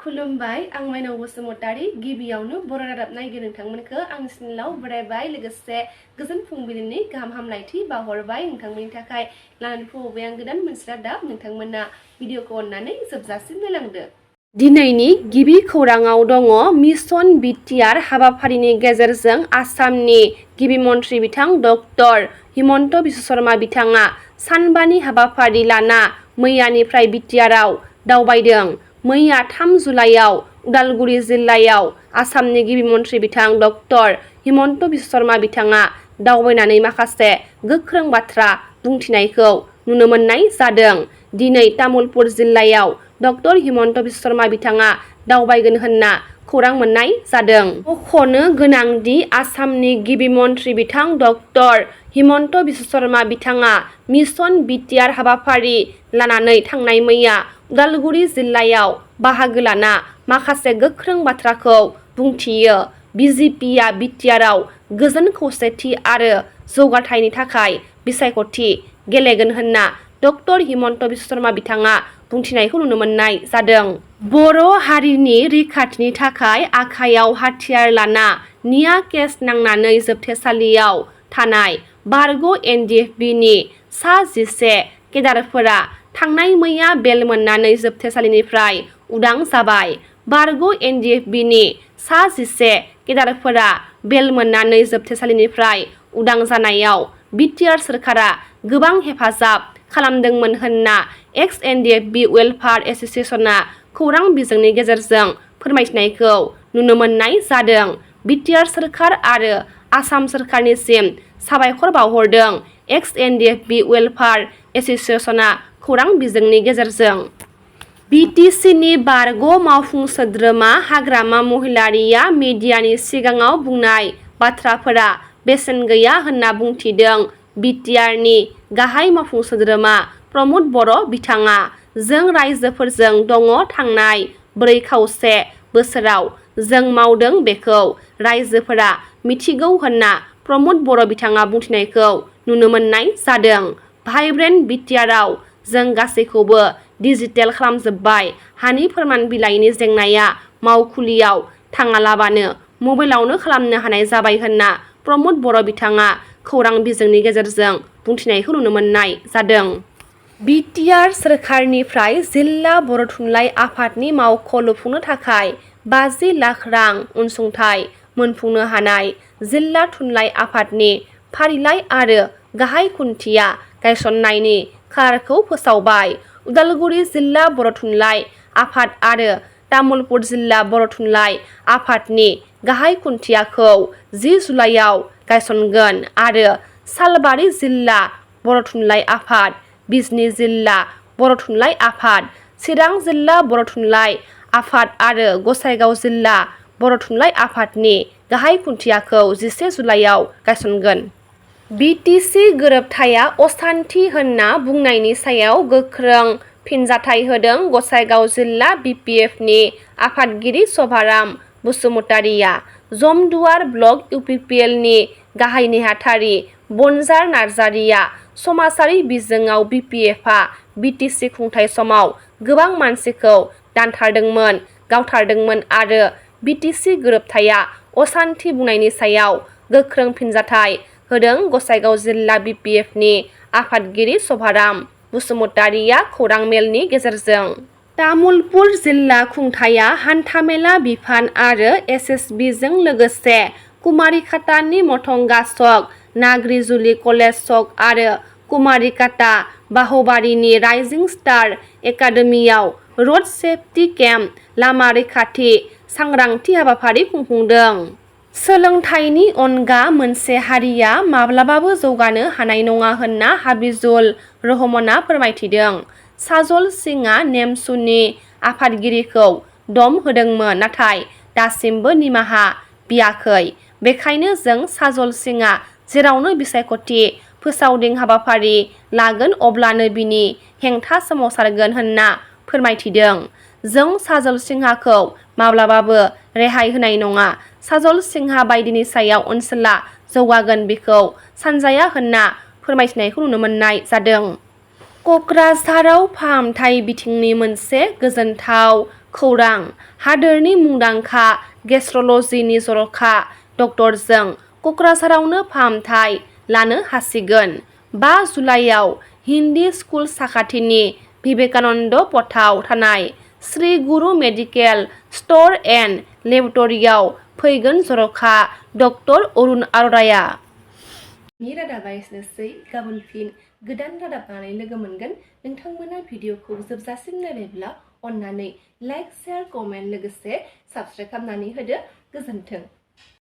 खुलुमबाय आं माइनाव बसुमतारी गिबियावनो बर' रादाब नायगिरि नोंथांमोनखौ आंनि चेनेलाव बरायबाय लोगोसे गोजोन फुंबिलिनि गाहाम हामलायथि बावहरबाय नोंथांमोननि थाखाय लानानै फैबाय आं गोदान मोनसे रादाब नोंथांमोना भिडिअखौ अननानै जोबजासिम नायलांदो। दिनैनि गिबि खौराङाव दङ मिशन बिटिआर हाबाफारिनि गेजेरजों आसामनि गिबि मन्थ्रि बिथां डक्टर हिमन्त बिश्व शर्मा बिथाङा सानबानि हाबाफारि लाना मैयानिफ्राय बिटिआरआव दावबायदों। मैया 3 जुलाइआव उदालगुरि जिल्लायाव आसामनि गिबि मन्थ्रि बिथां डक्टर हिमन्त बिश्व शर्मा बिथाङा दावबायनानै माखासे गोख्रों बाथ्रा बुंथिनायखौ नुनो मोननाय जादों। दिनै तामुलपुर जिल्लायाव डक्टर हिमन्त बिश्व शर्मा बिथाङा दावबायगोन होनना खौरां मोननाय जादों। मख'नो गोनांदि आसामनि गिबि मन्थ्रि बिथां डक्टर हिमन्त बिश्व शर्मा बिथाङा मिशन बिटिआर हाबाफारि लानानै थांनाय मैया उदालगुरि जिल्लायाव बाहागो लाना माखासे गोख्रों बाथ्राखौ बुंथियो। बिजेपिआ बिटिआरआव गोजोन खौसेथि आरो जौगाथायनि थाखाय बिसायख'थि गेलेगोन होनना डक्टर हिमन्त बिश्व शर्मा बिथाङा बुंथिनायखौ नुनो मोननाय जादों। बर' हारिनि रैखाथिनि थाखाय आखायाव हाथियार लाना निया केस नांनानै जोबथेसालियाव थानाय बारग' एनडिएफबिनि सा 11 केडारफोरा थांनाय मैया बेल मोननानै जोबथेसालिनिफ्राय उदां जाबाय। बारग' एनडिएफबिनि सा 11 केडारफोरा बेल मोननानै जोबथेसालिनिफ्राय उदां जानायाव बिटिआर सोरखारा गोबां हेफाजाब खालामदोंमोन होनना एक्स एनडिएफबि वेलफेयार एस'सिएशनआ खौरां बिजोंनि गेजेरजों फोरमायथिनायखौ नुनो मोननाय जादों। बिटिआर सोरखार आरो आसाम सोरखारनिसिम साबायखर बावहरदों एक्स एनडिएफबि वेलफेयार एस'सिएशनआ खौरां बिजोंनि गेजेरजों। बिटिसिनि बारग' मावफुं सोद्रोमा हाग्रामा महिलारिया मिडियानि सिगाङाव बुंनाय बाथ्राफोरा बेसेन गैया होनना बुंथिदों बिटिआरनि गाहाय मावफुं सोद्रोमा प्रमद बर' बिथाङा। जों राइजोफोरजों दङ थांनाय 4.5 बोसोराव जों मावदों बेखौ राइजोफोरा मिथिगौ होनना प्रमद बर' बिथाङा बुंथिनायखौ नुनो मोननाय जादों। भाइब्रेन्ट बिटिआरआव जों गासैखौबो डिजिटेल खालामजोब्बाय। हानि फोरमान बिलाइनि जेंनाया मावखुलियाव थाङालाबानो मबाइलावनो खालामनो हानाय जाबाय होनना प्रमद बर' बिथाङा खौरां बिजोंनि गेजेरजों बुंथिनायखौ नुनो मोननाय जादों। बिटिआर सोरखारनिफ्राय जिल्ला बर' थुनलाइ आफादनि मावख' लुफुंनो थाखाय 50 लाख रां अनसुंथाइ मोनफुंनो हानाय जिल्ला थुनलाइ आफादनि फारिलाइ आरो गाहाय खुन्थिया गायसननायनि खारखौ फोसावबाय। उदालगुरि जिल्ला बर' थुनलाइ आफाद आरो तामुलपुर जिल्ला बर' थुनलाइ आफादनि गाहाय खुन्थियाखौ 10 जुलाइआव गायसनगोन आरो सालबारि जिल्ला बर' थुनलाइ आफाद, बिजनी जिल्ला बर' थुनलाइ आफाद, चिरां जिल्ला बर' थुनलाइ आफाद आरो गसाइगाव जिल्ला बर' थुनलाइ आफादनि गाहाय खुन्थियाखौ 11 जुलाइआव गायसनगोन। बिटिसि गोरोबथाया असान्थि होनना बुंनायनि सायाव गोख्रों फिनजाथाय होदों गसाइगाव जिल्ला बिपिएफनि आफादगिरि शभाराम बसुमतारिया। जमदुवार ब्लक इउपिपिएलनि गाहाय नेहाथारि बनजार नार्जारिया समाजारि बिजोङाव बिपिएफआ बिटिसि खुंथाय समाव गोबां मानसिखौ दानथारदोंमोन, गावथारदोंमोन आरो बिटिसि गोरोबथाया असान्थि बुंनायनि सायाव गोख्रों फिनजाथाय होदों गसाइगाव जिल्ला बिपिएफनि आफादगिरि शभाराम बसुमतारिया खौरां मेलनि गेजेरजों। तामुलपुर जिल्ला खुंथाया हान्थामेला बिफान आरो एसएसबिजों लोगोसे कुमारिकाटानि मथंगा चक, नाग्रिजुलि कलेज चक आरो कुमारिकाटा बाहुबारिनि राइजिं स्टार एकाडेमियाव रड सेफ्टि केम्प, लामा रैखाथि सांग्रांथि हाबाफारि खुंफुंदों। सोलोंथाइनि अनगा मोनसे हारिया माब्लाबाबो जौगानो हानाय नङा होनना हाबिजुल रहमानआ फोरमायथिदों। साजल सिंहआ नेमसुनि आफादगिरिखौ दम होदोंमोन नाथाय दासिमबो निमाहा बियाखै। बेखायनो जों साजल सिंहआ जेरावनो बिसायख'थि फोसावदिं हाबाफारि लागोन अब्लानो बिनि हेंथा सोमावसारगोन होनना फोरमायथिदों। जों साजल सिंहखौ माब्लाबाबो रेहाय होनाय नङा। साजल सिंह बायदिनि सायाव ओनसोला जौगागोन बेखौ सानजाया होनना फोरमायथिनायखौ नुनो मोननाय जादों। क'क्राझाराव फाहामथाय बिथिंनि मोनसे गोजोनथाव खौरां हादोरनि मुंदांखा गेस्ट्रलजिनि जर'खा डक्टरजों क'क्राझारावनो फाहामथाय लानो हासिगोन। 5 जुलाइआव हिन्दी स्कुल साखाथिनि विवेकानन्द पथआव थानाय श्री गुरु मेडिकेल स्ट'र एन्ड लेबरेटरियाव फैगोन जर'खा डक्टर अरुण आर'राया। नि रादाबा एसेनोसै। गाबोन फिन गोदान रादाब लानानै लोगो मोनगोन। नोंथांमोना भिडिअखौ जोबजासिम नायबायब्ला अन्नानै लाइक, शेयार, कमेन्ट लोगोसे साबस्क्राइब खालामनानै होदो। गोजोन्थों।